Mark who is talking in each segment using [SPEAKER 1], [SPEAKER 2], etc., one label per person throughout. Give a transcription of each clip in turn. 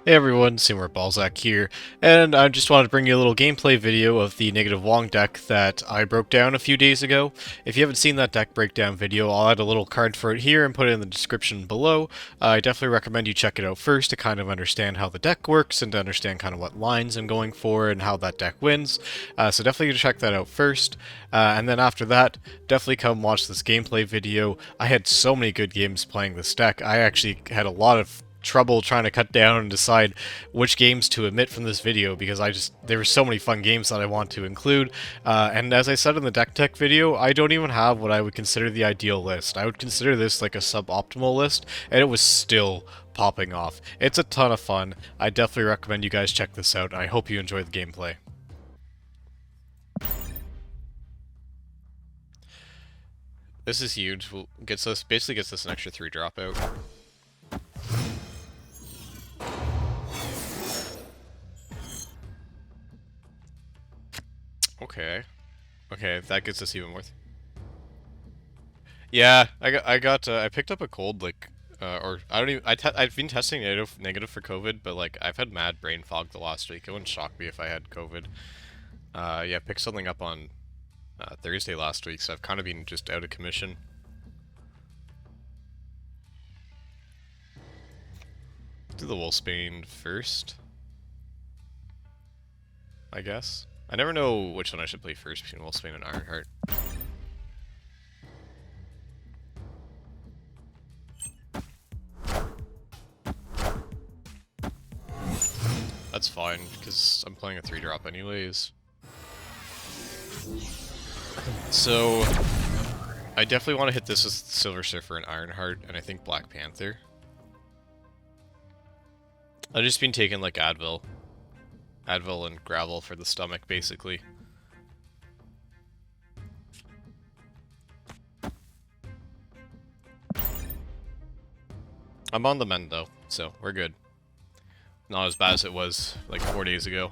[SPEAKER 1] Hey everyone, Seymour Balzac here, and I just wanted to bring you a little gameplay video of the Negative Wong deck that I broke down a few days ago. If you haven't seen that deck breakdown video, I'll add a little card for it here and put it in the description below. I definitely recommend you check it out first to kind of understand how the deck works and to understand kind of what lines I'm going for and how that deck wins. So definitely check that out first, and then after that, definitely come watch this gameplay video. I had so many good games playing this deck. I actually had a lot of trouble trying to cut down and decide which games to omit from this video because there were so many fun games that I want to include. And as I said in the deck tech video, I don't even have what I would consider the ideal list. I would consider this like a suboptimal list, and it was still popping off. It's a ton of fun. I definitely recommend you guys check this out, and I hope you enjoy the gameplay. This is huge. Basically gets us an extra 3 dropout. Okay. Okay, that gets us even more. Yeah, I picked up a cold, like, or I don't even, I've been testing negative for COVID, but, like, I've had mad brain fog the last week. It wouldn't shock me if I had COVID. Yeah, picked something up on, Thursday last week, so I've kind of been just out of commission. Do the Wolfsbane first, I guess. I never know which one I should play first between Wolfsbane and Ironheart. That's fine, because I'm playing a 3-drop anyways. So, I definitely want to hit this with Silver Surfer and Ironheart, and I think Black Panther. I've just been taking, like, Advil and gravel for the stomach, basically. I'm on the mend, though, so we're good. Not as bad as it was, like, 4 days ago.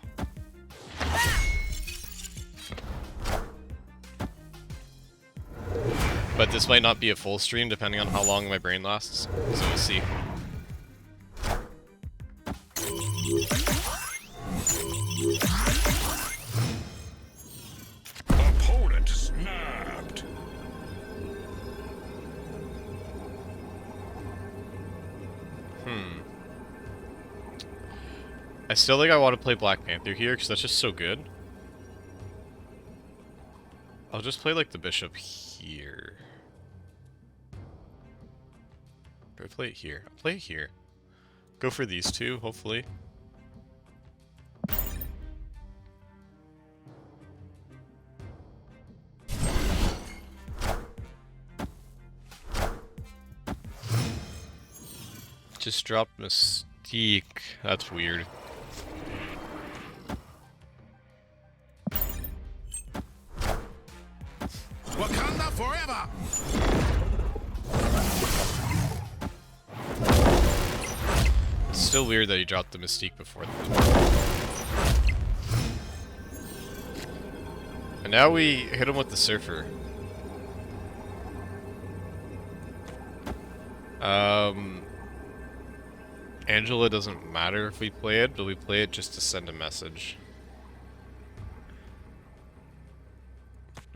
[SPEAKER 1] But this might not be a full stream, depending on how long my brain lasts, so we'll see.
[SPEAKER 2] Opponent snapped.
[SPEAKER 1] I still think I want to play Black Panther here, because that's just so good. I'll just play, like, the Bishop here. Do I play it here? I'll play it here. Go for these two, hopefully. Just dropped Mystique. That's weird.
[SPEAKER 2] Wakanda forever.
[SPEAKER 1] It's still weird that he dropped the Mystique before that. And now we hit him with the Surfer. Angela doesn't matter if we play it, but we play it just to send a message.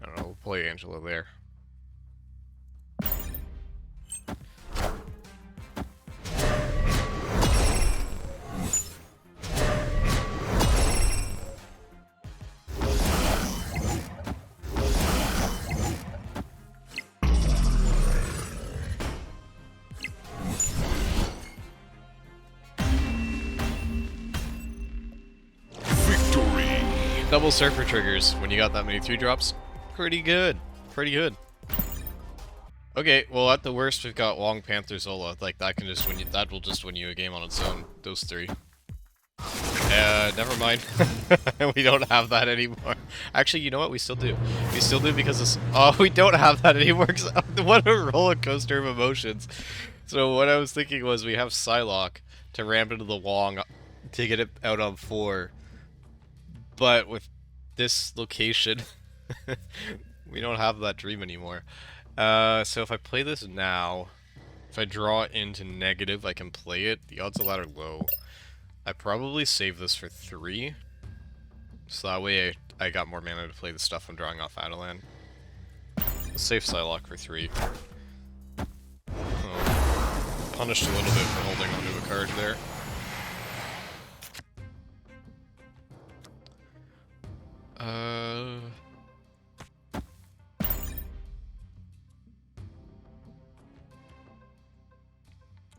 [SPEAKER 1] I don't know, we'll play Angela there.
[SPEAKER 2] Victory.
[SPEAKER 1] Double Surfer triggers when you got that many 3-drops. Pretty good. Pretty good. Okay, well at the worst we've got Wong Panther Zola. Like that can just win you. That will just win you a game on its own. Those 3. Never mind. We don't have that anymore. Actually, you know what? We still do. We still do because it's... Oh, we don't have that anymore. What a roller coaster of emotions. So what I was thinking was we have Psylocke to ramp into the Wong to get it out on 4. But with this location, we don't have that dream anymore. So if I play this now, if I draw it into negative, I can play it. The odds of that are low. I probably save this for 3. So that way I got more mana to play the stuff I'm drawing off Attilan. Let's save Psylocke for 3. Oh, punished a little bit for holding onto a card there.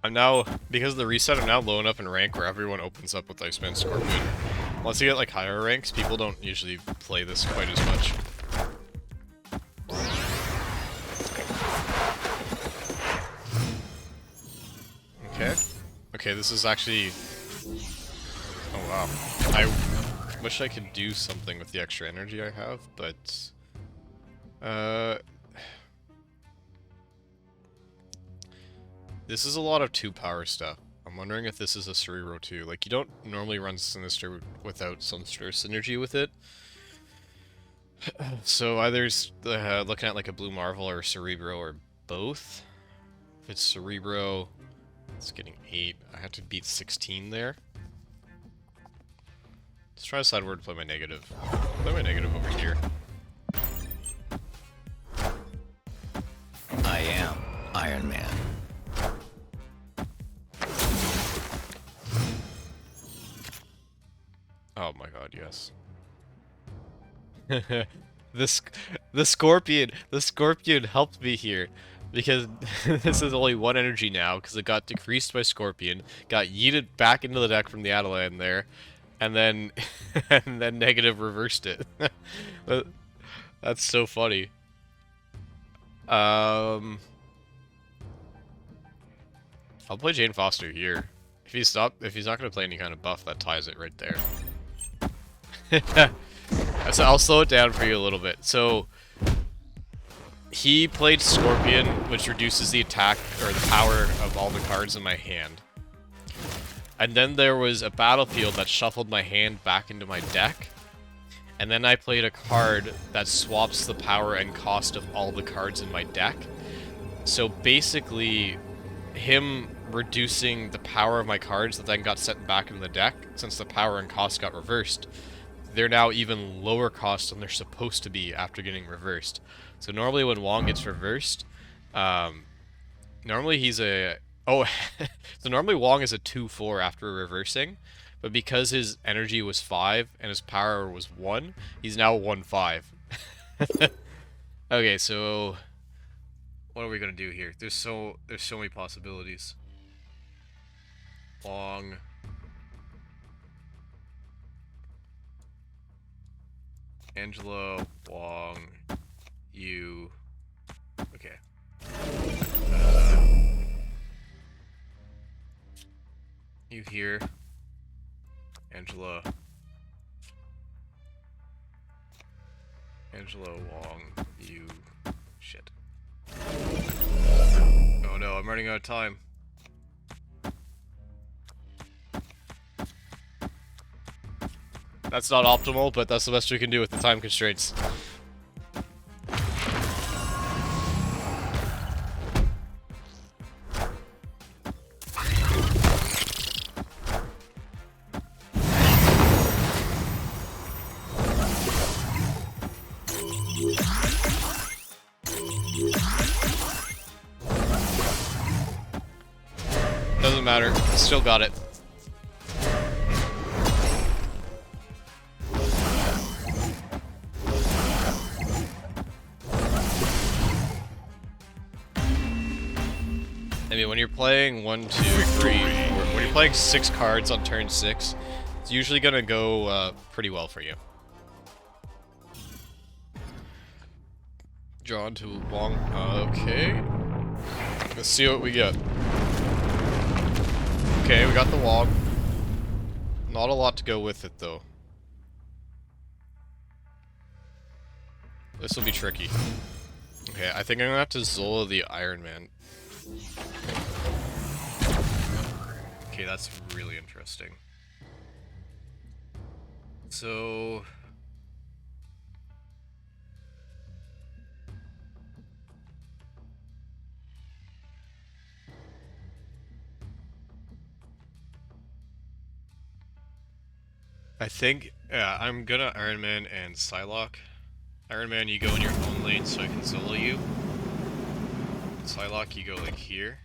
[SPEAKER 1] I'm now, because of the reset, I'm now low enough in rank where everyone opens up with Iceman Scorpion. Once you get like higher ranks, people don't usually play this quite as much. Okay. Okay, this is actually... Oh wow. I wish I could do something with the extra energy I have, but... This is a lot of 2-power stuff. I'm wondering if this is a Cerebro too. Like, you don't normally run Sinister without some sort of synergy with it. So either looking at like a Blue Marvel or a Cerebro or both. If it's Cerebro, it's getting 8. I have to beat 16 there. Let's try to decide where to play my negative. Play my negative over here.
[SPEAKER 3] I am Iron Man.
[SPEAKER 1] Oh my god, yes. The Scorpion helped me here because this is only 1 energy now because it got decreased by Scorpion, got yeeted back into the deck from the Attilan there, and then and then negative reversed it. That's so funny. I'll play Jane Foster here. If he's not gonna play any kind of buff, that ties it right there. So I'll slow it down for you a little bit. So he played Scorpion, which reduces the attack or the power of all the cards in my hand. And then there was a battlefield that shuffled my hand back into my deck. And then I played a card that swaps the power and cost of all the cards in my deck. So basically, him reducing the power of my cards that then got sent back in the deck, since the power and cost got reversed, they're now even lower cost than they're supposed to be after getting reversed. So normally when Wong gets reversed, normally he's a... Oh, so normally Wong is a 2-4 after reversing, but because his energy was 5 and his power was 1, he's now 1-5. Okay, so what are we gonna do here? There's so many possibilities. Wong. Angela, Wong, you. Okay. You here. Angela. Angela, Wong, you. Shit. Oh no, I'm running out of time. That's not optimal, but that's the best we can do with the time constraints. Doesn't matter, still got it. I mean, when you're playing 1, 2, 3, when you're playing 6 cards on turn 6, it's usually gonna go pretty well for you. Drawn to Wong. Okay. Let's see what we get. Okay, we got the Wong. Not a lot to go with it, though. This will be tricky. Okay, I think I'm gonna have to Zola the Iron Man. Okay, that's really interesting. So... I think I'm gonna Iron Man and Psylocke. Iron Man, you go in your own lane so I can solo you. Psylocke, you go like here.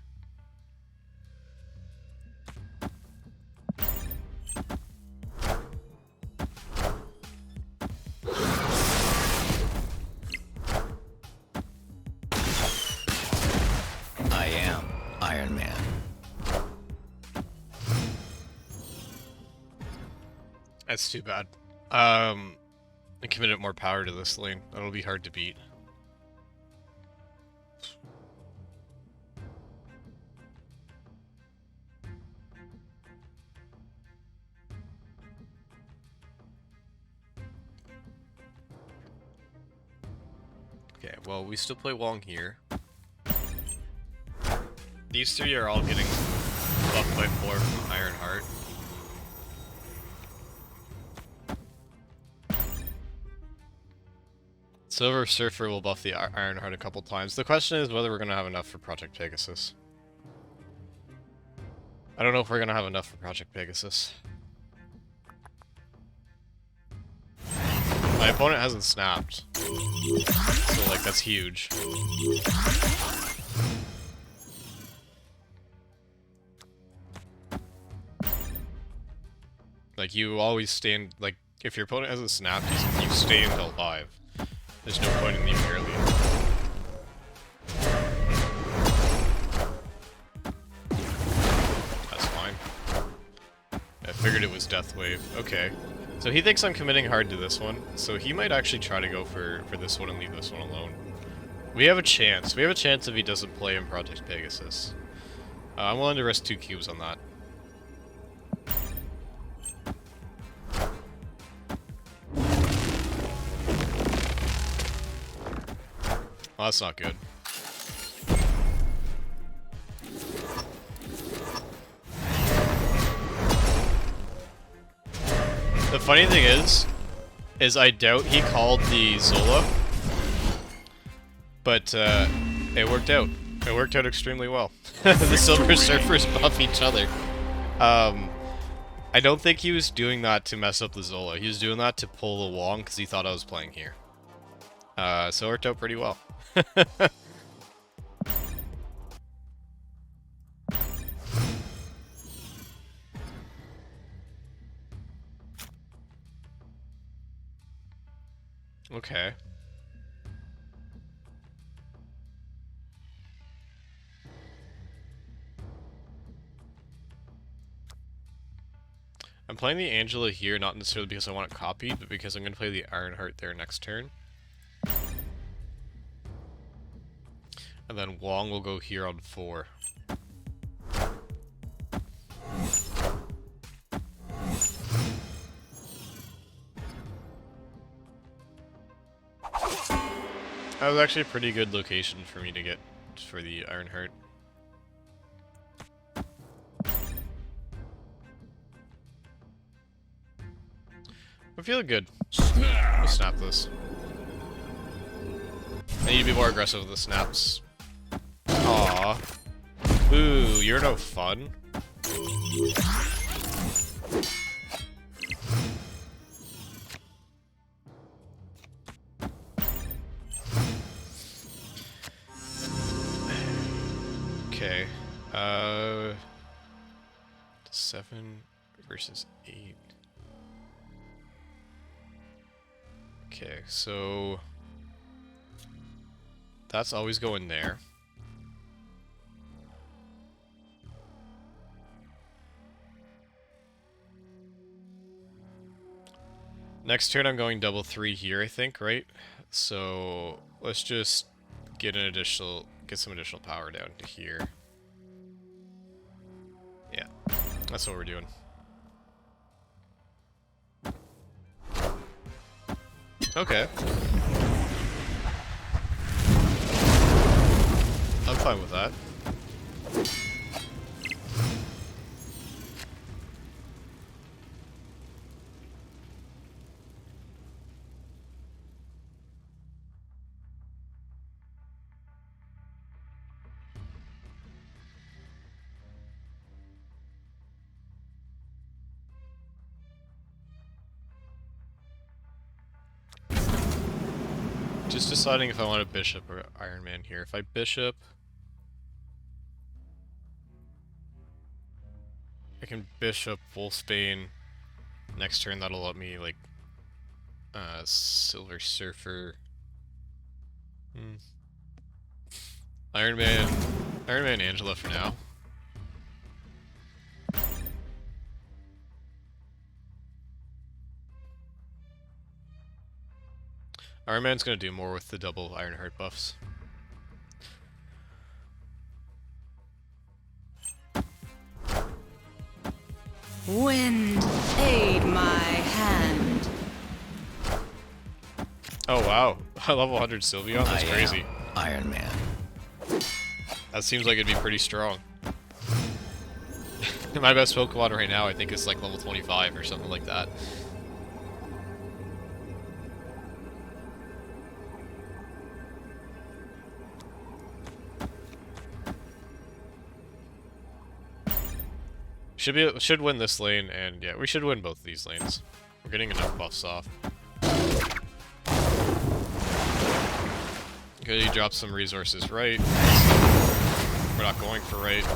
[SPEAKER 3] I am Iron Man.
[SPEAKER 1] That's too bad. I committed more power to this lane. That'll be hard to beat. Okay, well, we still play Wong here. These three are all getting buffed by 4 from Iron Heart. Silver Surfer will buff the Iron Heart a couple times. The question is whether we're going to have enough for Project Pegasus. I don't know if we're going to have enough for Project Pegasus. My opponent hasn't snapped. So, like, that's huge. Like, you always stand, like, if your opponent hasn't snapped, you stay until 5. There's no point in leaving early. That's fine. I figured it was Death Wave. Okay. So he thinks I'm committing hard to this one, so he might actually try to go for this one and leave this one alone. We have a chance. We have a chance if he doesn't play in Project Pegasus. I'm willing to risk 2 cubes on that. Well, that's not good. The funny thing is I doubt he called the Zola, but it worked out. It worked out extremely well. The Silver Surfers buff each other. I don't think he was doing that to mess up the Zola. He was doing that to pull the Wong because he thought I was playing here. So it worked out pretty well. Okay. I'm playing the Angela here, not necessarily because I want it copied, but because I'm going to play the Ironheart there next turn. And then Wong will go here on 4. That was actually a pretty good location for me to get for the Ironheart. I'm feeling good. We'll snap this. I need to be more aggressive with the snaps. Aww. Ooh, you're no fun. Okay. 7 versus 8. Okay, so that's always going there. Next turn I'm going double 3 here, I think, right? So let's just get some additional power down to here. Yeah, that's what we're doing. Okay. I'm fine with that. Just deciding if I want a bishop or Iron Man here. If I bishop, I can bishop Wolfsbane. Next turn that'll let me like Silver Surfer. Iron Man Angela for now. Iron Man's gonna do more with the double Ironheart buffs.
[SPEAKER 4] Wind, aid my hand.
[SPEAKER 1] Oh wow, I level 100 Sylveon, that's crazy.
[SPEAKER 3] Iron Man.
[SPEAKER 1] That seems like it'd be pretty strong. My best Pokemon right now I think is like level 25 or something like that. Should win this lane, and yeah, we should win both of these lanes. We're getting enough buffs off. Good, he dropped some resources right. We're not going for right.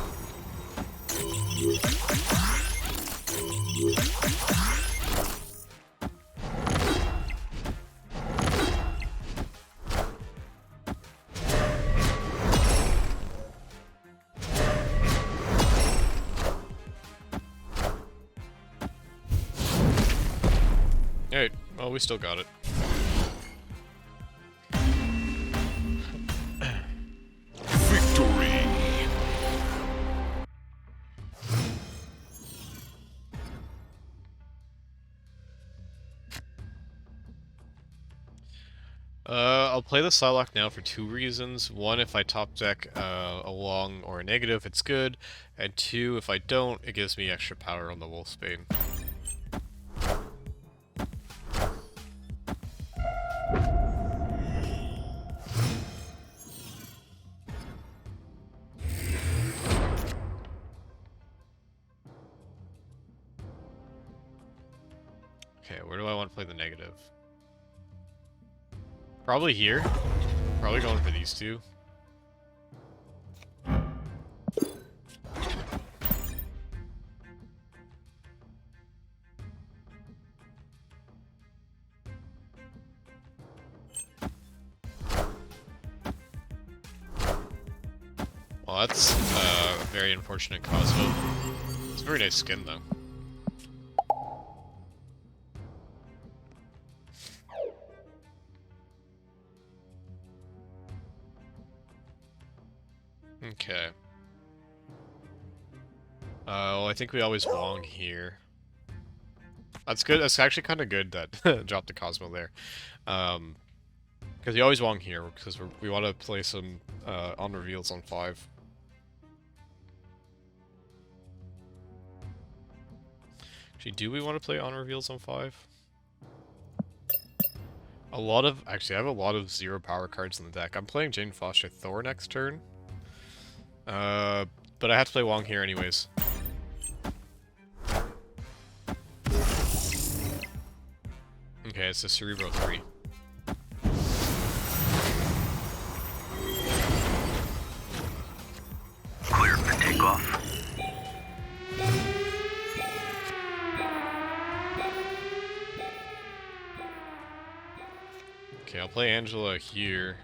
[SPEAKER 1] Alright, well, we still got it.
[SPEAKER 2] Victory.
[SPEAKER 1] I'll play the Psylocke now for two reasons. One, if I top deck a Wong or a negative, it's good. And two, if I don't, it gives me extra power on the Wolfsbane. Okay, where do I want to play the negative? Probably here. Probably going for these two. Well, that's a very unfortunate Cosmo. It's a very nice skin, though. Okay. Well, I think we always Wong here. That's good. That's actually kind of good that dropped the Cosmo there. Because you always Wong here, because we want to play some on reveals on 5. Actually, do we want to play on reveals on 5? Actually, I have a lot of 0 power cards in the deck. I'm playing Jane Foster Thor next turn. But I have to play Wong here anyways. Okay, it's a Cerebro 3.
[SPEAKER 5] Clear for takeoff.
[SPEAKER 1] Okay, I'll play Angela here.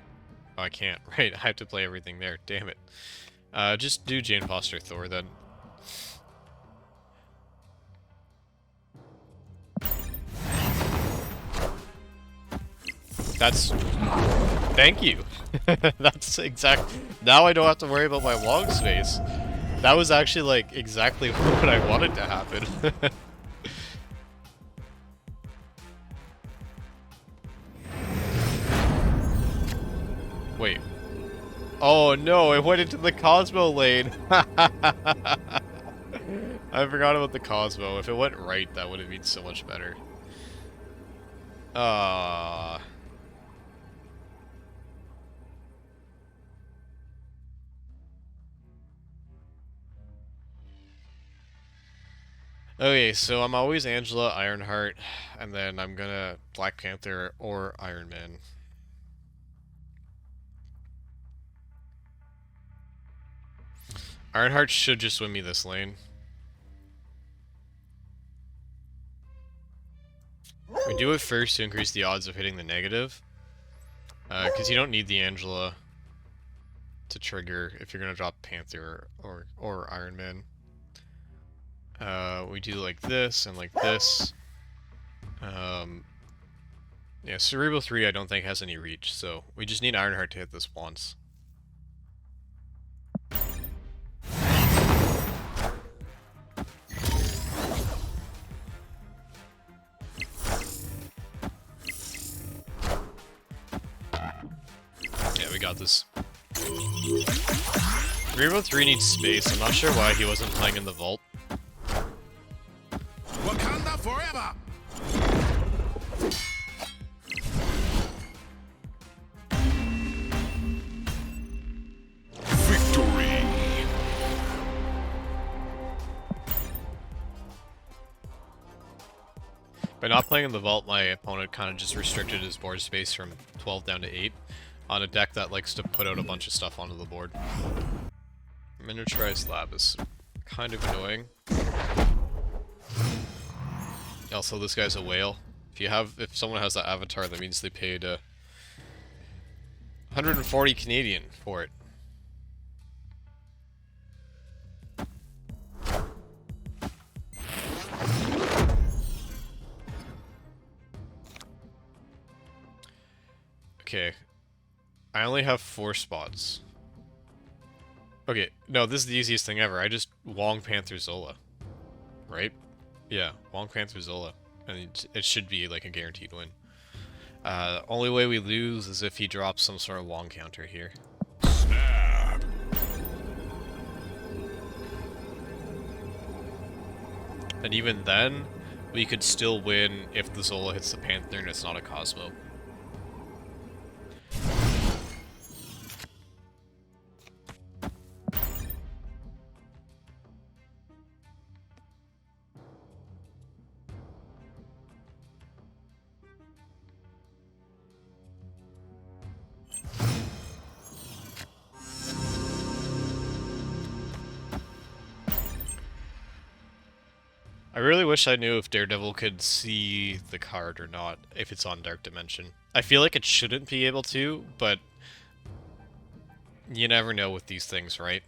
[SPEAKER 1] Oh, I can't. Right, I have to play everything there. Damn it. Just do Jane Foster Thor then. That's... Thank you! That's exact... Now I don't have to worry about my Wong space. That was actually, like, exactly what I wanted to happen. Wait. Oh no, it went into the Cosmo lane! I forgot about the Cosmo. If it went right, that would have been so much better. Okay, so I'm always Angela, Ironheart, and then I'm gonna Black Panther or Iron Man. Ironheart should just win me this lane. We do it first to increase the odds of hitting the negative. Because you don't need the Angela to trigger if you're going to drop Panther or Iron Man. We do like this and like this. Yeah, Cerebral 3 I don't think has any reach, so we just need Ironheart to hit this once. Yeah, we got this. Cerebral 3 needs space. I'm not sure why he wasn't playing in the vault.
[SPEAKER 2] Wakanda forever! Victory!
[SPEAKER 1] By not playing in the vault, my opponent kind of just restricted his board space from 12 down to 8 on a deck that likes to put out a bunch of stuff onto the board. Miniaturized Lab is kind of annoying. Also, this guy's a whale. If someone has that avatar, that means they paid 140 Canadian for it. Okay. I only have 4 spots. Okay, no, this is the easiest thing ever. I just Wong Panther Zola. Right? Yeah, Wong Panther Zola. And it should be like a guaranteed win. Only way we lose is if he drops some sort of Wong counter here.
[SPEAKER 2] Snap!
[SPEAKER 1] And even then, we could still win if the Zola hits the Panther and it's not a Cosmo. I really wish I knew if Daredevil could see the card or not, if it's on Dark Dimension. I feel like it shouldn't be able to, but you never know with these things, right?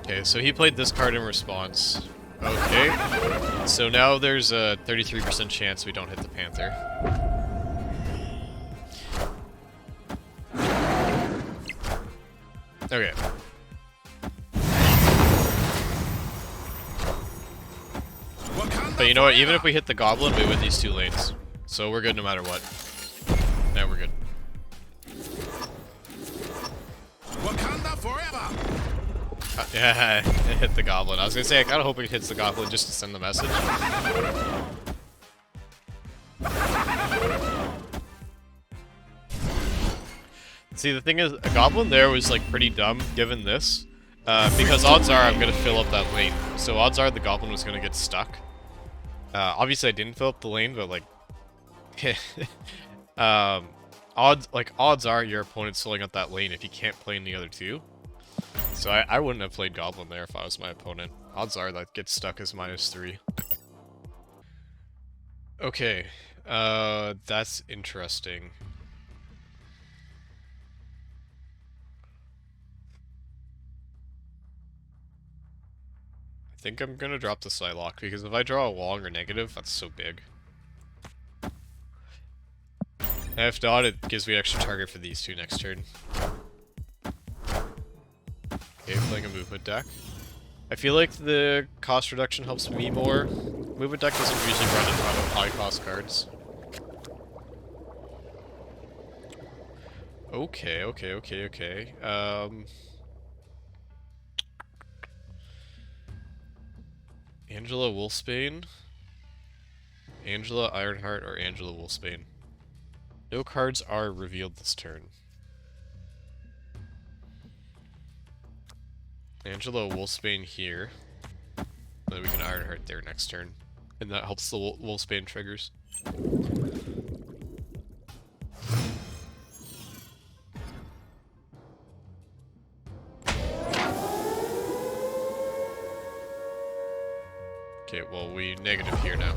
[SPEAKER 1] Okay, so he played this card in response. Okay, so now there's a 33% chance we don't hit the Panther. Okay. But you know what, even if we hit the Goblin, we win these 2 lanes. So we're good no matter what. Yeah, we're good.
[SPEAKER 2] Wakanda forever!
[SPEAKER 1] Yeah, it hit the Goblin. I was gonna say, I kinda hope it hits the Goblin just to send the message. See, the thing is, a Goblin there was, like, pretty dumb, given this. Because odds are I'm gonna fill up that lane. So odds are the Goblin was gonna get stuck. Obviously I didn't fill up the lane, but, like... odds are your opponent's filling up that lane if you can't play in the other 2. So I wouldn't have played Goblin there if I was my opponent. Odds are that gets stuck as -3. Okay, that's interesting. I think I'm gonna drop the Psylocke, because if I draw a Wong or negative, that's so big. And if not, it gives me extra target for these 2 next turn. Okay, playing a movement deck. I feel like the cost reduction helps me more. Movement deck doesn't usually run a ton of high cost cards. Okay. Angela Wolfsbane, Angela Ironheart, or Angela Wolfsbane. No cards are revealed this turn. Angela Wolfsbane here. then we can Ironheart there next turn. And that helps the Wolfsbane triggers. Okay, well, we negative here now.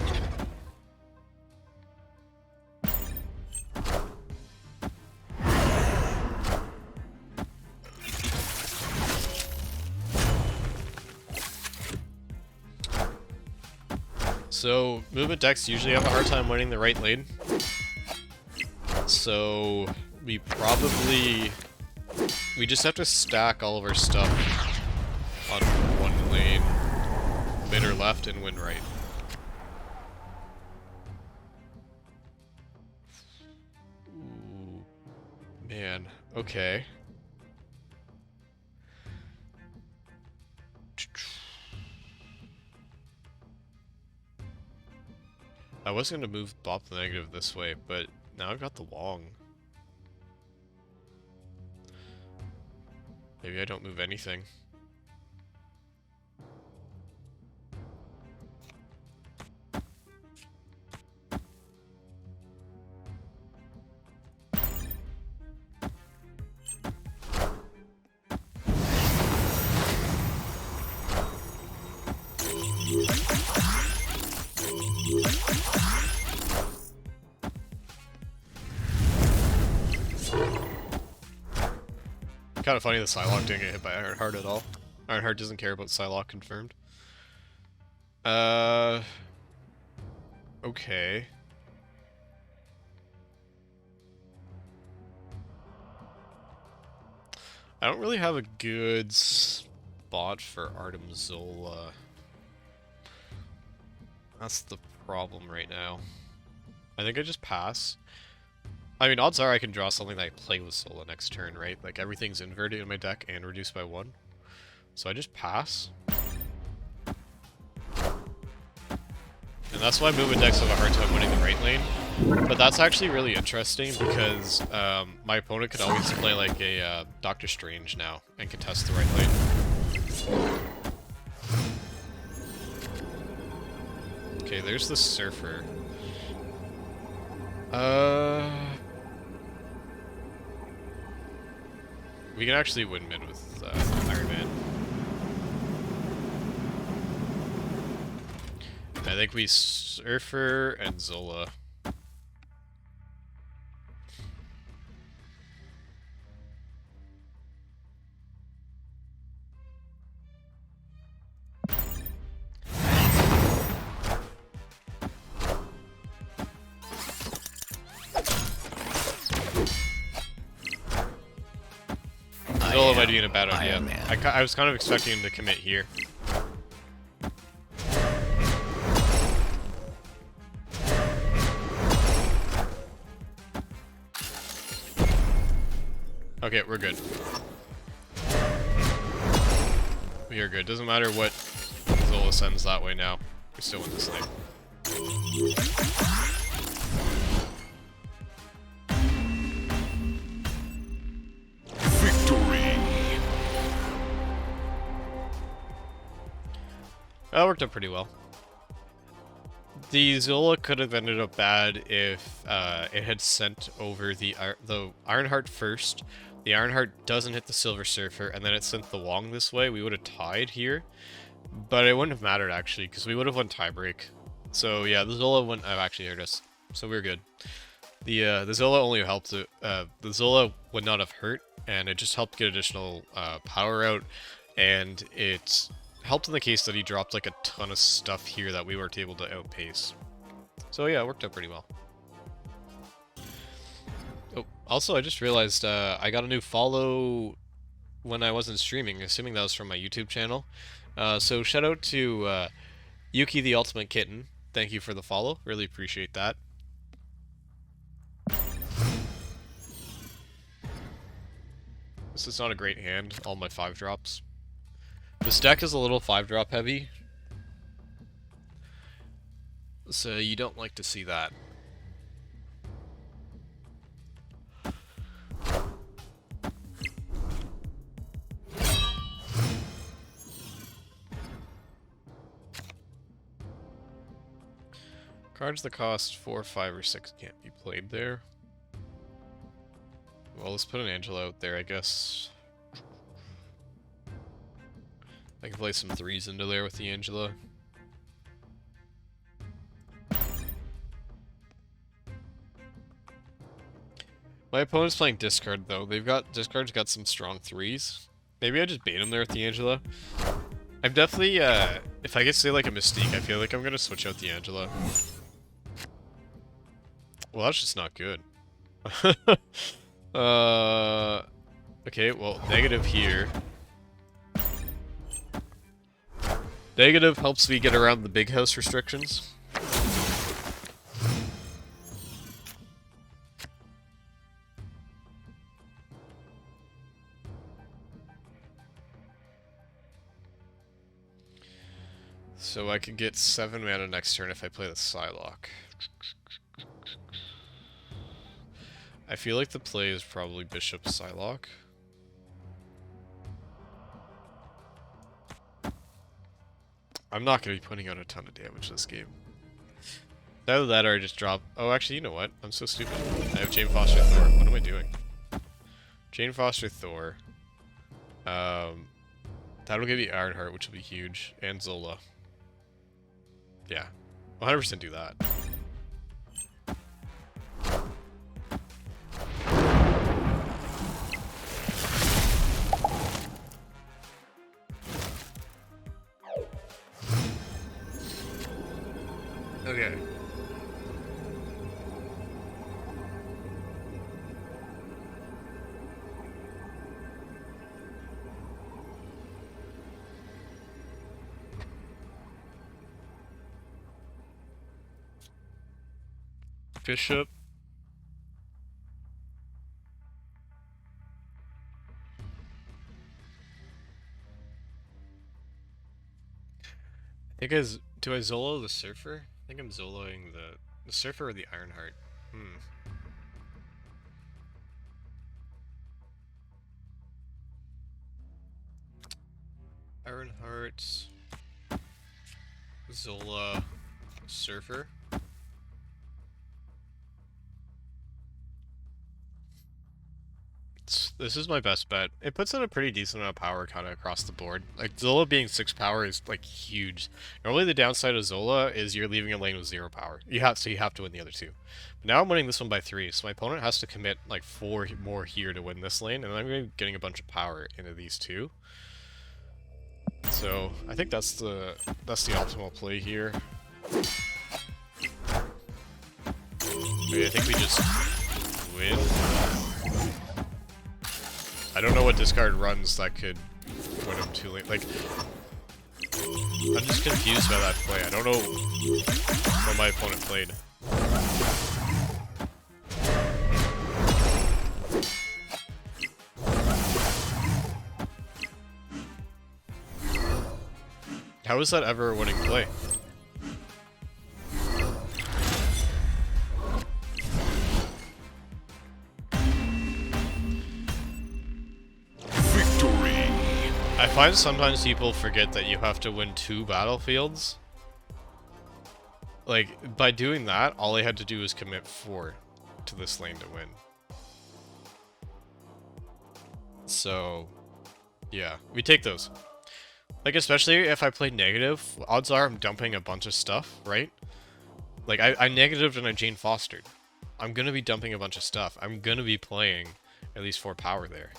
[SPEAKER 1] So, movement decks usually have a hard time winning the right lane. So, we just have to stack all of our stuff on one lane, mid or left, and win right. Ooh, man, okay. I was going to move Bop the Negative this way, but now I've got the Wong. Maybe I don't move anything. Kind of funny the Psylocke didn't get hit by Ironheart at all. Ironheart doesn't care about Psylocke confirmed. Okay. I don't really have a good spot for Artem Zola. That's the problem right now. I think I just pass. I mean, odds are I can draw something that I play with Zola next turn, right? Like, everything's inverted in my deck and reduced by 1. So I just pass. And that's why movement decks have a hard time winning the right lane. But that's actually really interesting because my opponent could always play like a Doctor Strange now and contest the right lane. Okay, there's the Surfer. We can actually win mid with Iron Man. I think we Surfer and Zola. Zola might be in a bad idea. I was kind of expecting him to commit here. Okay, we're good. We are good. Doesn't matter what Zola sends that way now. We still win this lane.
[SPEAKER 2] Victory!
[SPEAKER 1] That worked out pretty well. The Zola could have ended up bad if it had sent over the Ironheart first. The Ironheart doesn't hit the Silver Surfer, and then it sent the Wong this way. We would have tied here, but it wouldn't have mattered actually, because we would have won tiebreak. So yeah, the Zola wouldn't have actually hurt us, so we're good. The Zola only helped. The Zola would not have hurt, and it just helped get additional power out, and it helped in the case that he dropped like a ton of stuff here that we weren't able to outpace. So yeah, it worked out pretty well. Oh, also I just realized I got a new follow when I wasn't streaming, assuming that was from my YouTube channel. So shout out to Yuki the Ultimate Kitten. Thank you for the follow. Really appreciate that. This is not a great hand. All my 5-drops. This deck is a little 5-drop heavy, so you don't like to see that. Cards that cost 4, 5, or 6 can't be played there. Well, let's put an Angela out there, I guess. I can play some 3s into there with the Angela. My opponent's playing discard though. Discard's got some strong 3s. Maybe I just bait him there with the Angela. I'm definitely if I get say like a Mystique, I feel like I'm gonna switch out the Angela. Well, that's just not good. Okay, well, negative here. Negative helps me get around the big house restrictions. So I can get 7 mana next turn if I play the Psylocke. I feel like the play is probably Bishop Psylocke. I'm not going to be putting out a ton of damage this game. Either that or I just drop... Oh, actually, you know what? I'm so stupid. I have Jane Foster Thor. What am I doing? Jane Foster Thor. That'll give me Ironheart, which will be huge. And Zola. Yeah. 100% do that. Okay. Bishop. Do I Zolo the Surfer? I think I'm Zoloing the Surfer or the Ironheart. Ironheart, Zola, Surfer. This is my best bet. It puts in a pretty decent amount of power kind of across the board. Like, Zola being 6 power is, like, huge. Normally the downside of Zola is you're leaving a lane with 0 power. So you have to win the other 2. But now I'm winning this one by 3, so my opponent has to commit, like, 4 more here to win this lane, and I'm going to be getting a bunch of power into these 2. So, I think that's the optimal play here. Okay, I think we just win. I don't know what discard runs that could win him too late. Like, I'm just confused by that play. I don't know what my opponent played. How is that ever a winning play? I find sometimes people forget that you have to win 2 battlefields. Like, by doing that, all I had to do was commit 4 to this lane to win. So, yeah, we take those. Like, especially if I play negative, odds are I'm dumping a bunch of stuff, right? Like, I negatived and I Jane Fostered. I'm gonna be dumping a bunch of stuff. I'm gonna be playing at least 4 power there.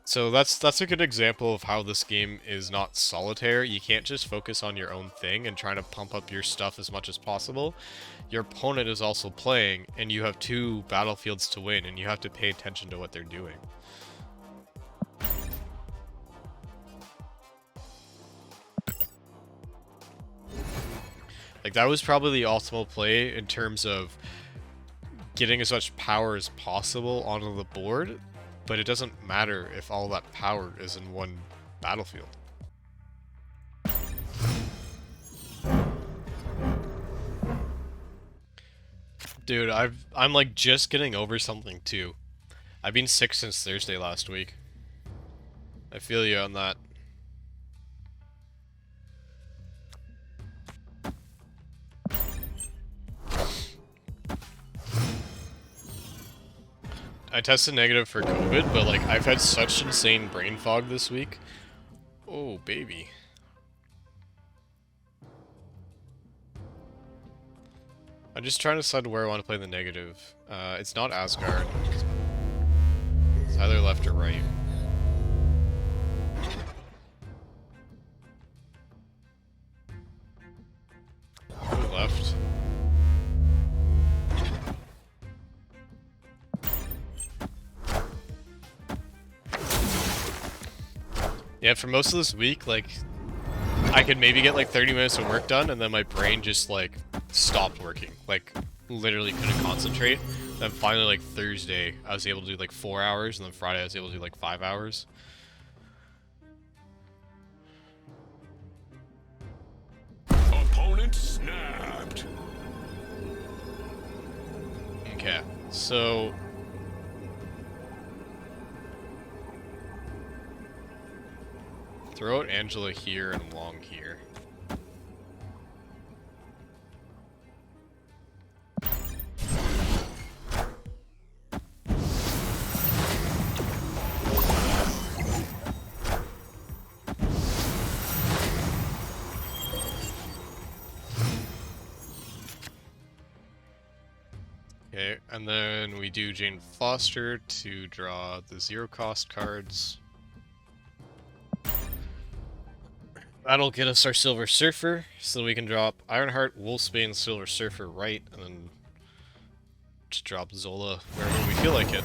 [SPEAKER 1] So that's a good example of how this game is not solitaire. You can't just focus on your own thing and trying to pump up your stuff as much as possible. Your opponent is also playing, and you have 2 battlefields to win, and you have to pay attention to what they're doing. Like, that was probably the optimal play in terms of getting as much power as possible onto the board. But it doesn't matter if all that power is in one battlefield. Dude, I'm like just getting over something too. I've been sick since Thursday last week. I feel you on that. I tested negative for COVID, but like I've had such insane brain fog this week. Oh, baby. I'm just trying to decide where I want to play the negative. It's not Asgard. It's either left or right. Ooh, left. Yeah, for most of this week, like, I could maybe get like 30 minutes of work done, and then my brain just like stopped working. Like, literally couldn't concentrate. Then finally, like Thursday, I was able to do like 4 hours, and then Friday I was able to do like 5 hours.
[SPEAKER 2] Opponent snapped.
[SPEAKER 1] Okay, so throw out Angela here and Wong here. Okay, and then we do Jane Foster to draw the zero cost cards. That'll get us our Silver Surfer, so we can drop Ironheart, Wolfsbane, Silver Surfer right, and then just drop Zola wherever we feel like it.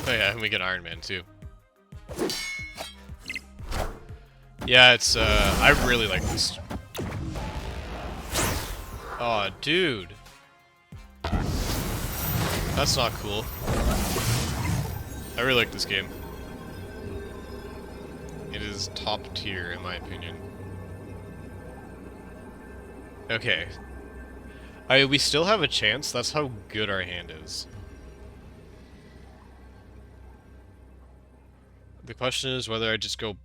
[SPEAKER 1] Oh yeah, and we get Iron Man too. Yeah, it's, I really like this. Aw, oh, dude. That's not cool. I really like this game. It is top tier, in my opinion. Okay. We still have a chance. That's how good our hand is. The question is whether I just go...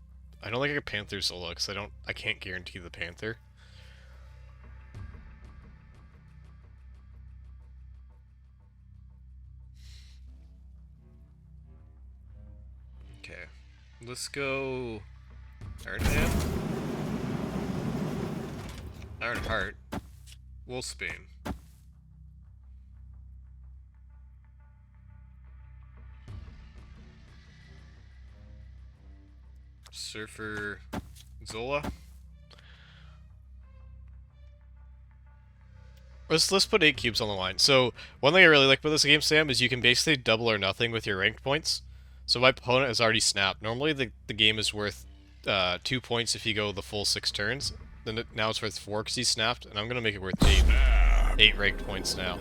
[SPEAKER 1] I don't like a Panther solo, because I can't guarantee the Panther. Okay. Let's go... Iron Man? Ironheart. Wolfsbane. Surfer... Zola? Let's put 8 cubes on the line. So, one thing I really like about this game, Sam, is you can basically double or nothing with your ranked points. So my opponent has already snapped. Normally the game is worth 2 points if you go the full 6 turns. Then now it's worth 4 because he snapped, and I'm going to make it worth 8. 8 ranked points now.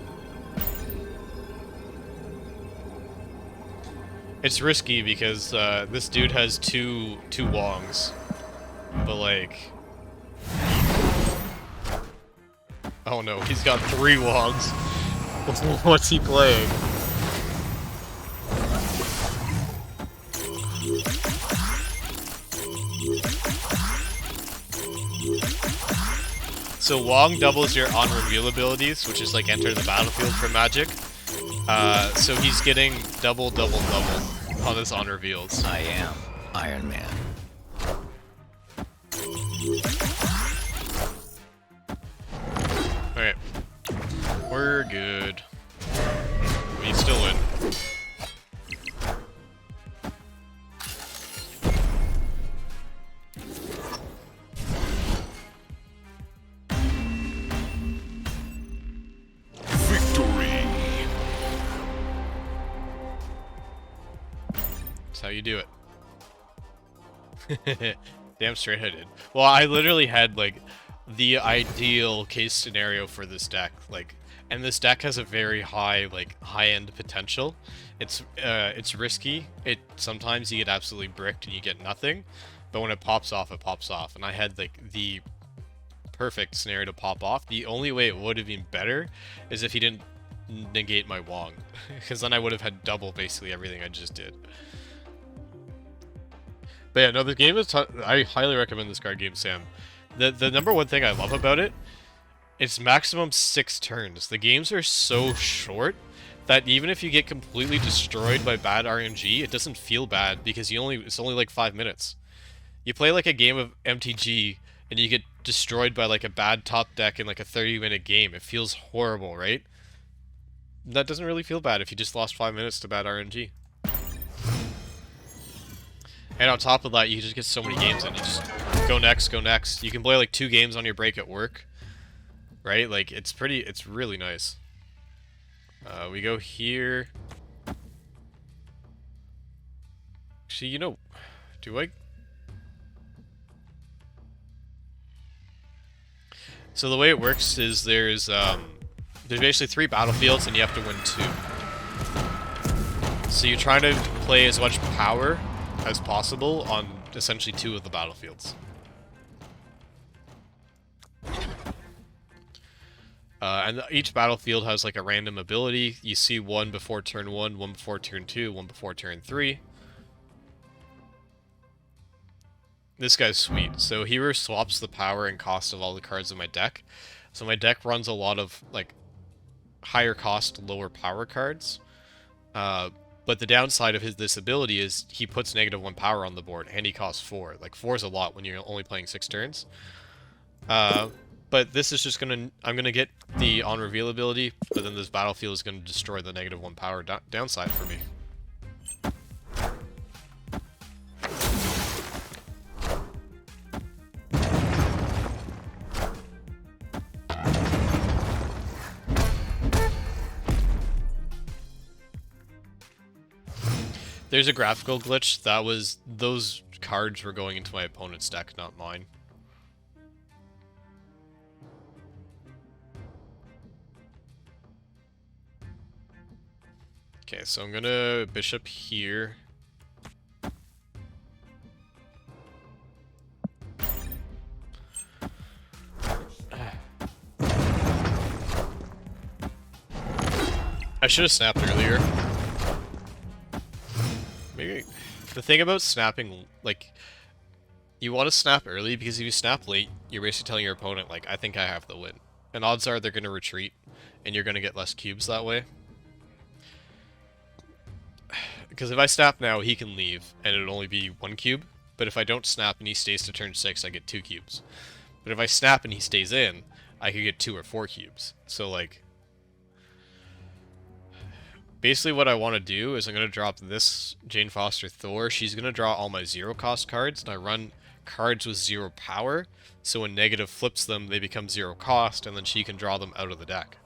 [SPEAKER 1] It's risky because this dude has two Wongs. But like... Oh no, he's got 3 Wongs. What's he playing? So Wong doubles your on-reveal abilities, which is like enter the battlefield for magic. So he's getting double on his on-reveals.
[SPEAKER 3] I am Iron Man.
[SPEAKER 1] Alright. We're good. We still win. That's how you do it. Damn straight I did. Well, I literally had, like, the ideal case scenario for this deck. Like, and this deck has a very high, like, high-end potential. It's risky. Sometimes you get absolutely bricked and you get nothing. But when it pops off, it pops off. And I had, like, the perfect scenario to pop off. The only way it would have been better is if he didn't negate my Wong. Because then I would have had double, basically, everything I just did. But yeah, no, the game is... I highly recommend this card game, Sam. The number one thing I love about it It's maximum 6 turns. The games are so short that even if you get completely destroyed by bad RNG, it doesn't feel bad because it's only like 5 minutes. You play like a game of MTG and you get destroyed by like a bad top deck in like a 30-minute game. It feels horrible, right? That doesn't really feel bad if you just lost 5 minutes to bad RNG. And on top of that, you just get so many games in. You just go next, go next. You can play like 2 games on your break at work. Right? Like, it's really nice. We go here. Actually, you know, do I... So the way it works is there's basically 3 battlefields and you have to win 2. So you're trying to play as much power as possible on essentially 2 of the battlefields. And each battlefield has like a random ability. You see one before turn 1, one before turn 2, one before turn 3. This guy's sweet. So Hero swaps the power and cost of all the cards in my deck. So my deck runs a lot of like higher cost, lower power cards. But the downside of this ability is he puts -1 power on the board and he costs 4. Like 4 is a lot when you're only playing 6 turns. But this is just I'm gonna get the on reveal ability, but then this battlefield is gonna destroy the -1 power downside for me. There's a graphical glitch. Those cards were going into my opponent's deck, not mine. Okay, so I'm gonna bishop here. I should have snapped earlier. Maybe the thing about snapping, like, you want to snap early because if you snap late, you're basically telling your opponent, like, I think I have the win. And odds are they're gonna retreat, and you're gonna get less cubes that way. Because if I snap now, he can leave, and it'll only be 1 cube. But if I don't snap and he stays to turn 6, I get 2 cubes. But if I snap and he stays in, I could get 2 or 4 cubes. So, like... Basically what I want to do is I'm going to drop this Jane Foster Thor. She's going to draw all my 0 cost cards, and I run cards with 0 power. So when negative flips them, they become 0 cost, and then she can draw them out of the deck.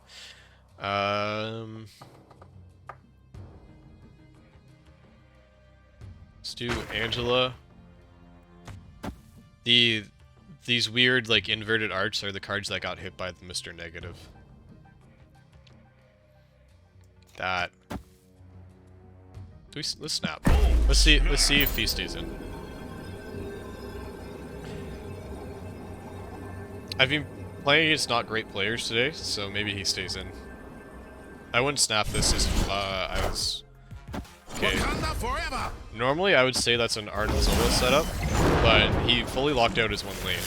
[SPEAKER 1] Let's do Angela. These weird, like, inverted arts are the cards that got hit by the Mr. Negative. That. Let's snap. Let's see if he stays in. I've been playing against not great players today, so maybe he stays in. I wouldn't snap this if I was... Okay. Normally I would say that's an Arden solo setup, but he fully locked out his 1 lane.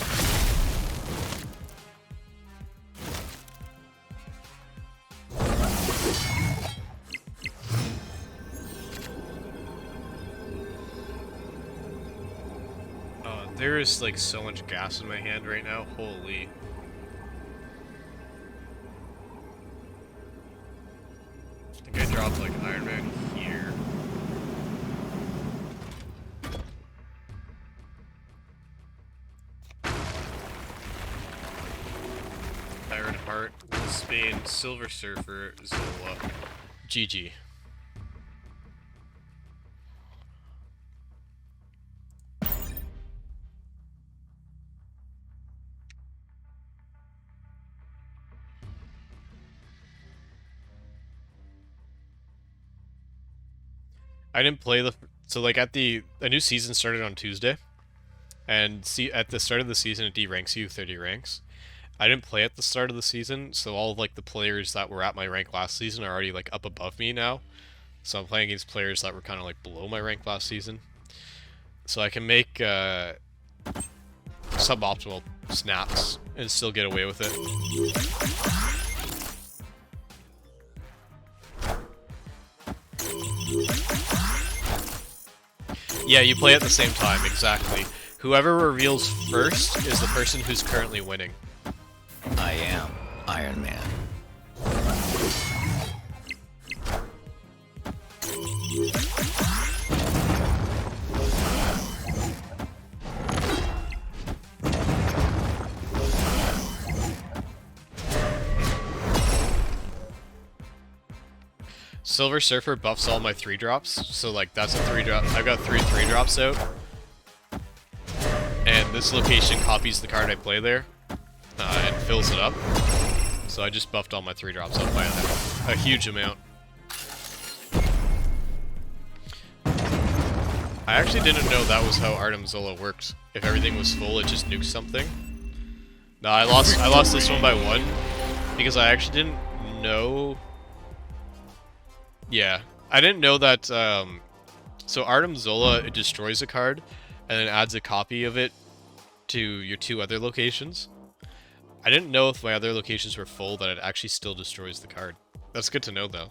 [SPEAKER 1] There is like so much gas in my hand right now, holy. I think I dropped like Iron Man here. Iron Heart, Spain, Silver Surfer, Zola. GG. I didn't play so like a new season started on Tuesday, and at the start of the season it deranks you 30 ranks. I didn't play at the start of the season, so all of like the players that were at my rank last season are already like up above me now. So I'm playing against players that were kind of like below my rank last season. So I can make suboptimal snaps and still get away with it. Yeah, you play at the same time, exactly. Whoever reveals first is the person who's currently winning.
[SPEAKER 3] I am Iron Man.
[SPEAKER 1] Silver Surfer buffs all my 3-drops, so like that's a 3-drop. I've got 3 3-drops out. And this location copies the card I play there and fills it up. So I just buffed all my 3-drops up by a huge amount. I actually didn't know that was how Artem Zola worked. If everything was full, it just nukes something. No, I lost this one by 1 because I actually didn't know. Yeah, I didn't know that. So Artem Zola, it destroys a card and then adds a copy of it to your 2 other locations. I didn't know if my other locations were full that it actually still destroys the card. That's good to know though.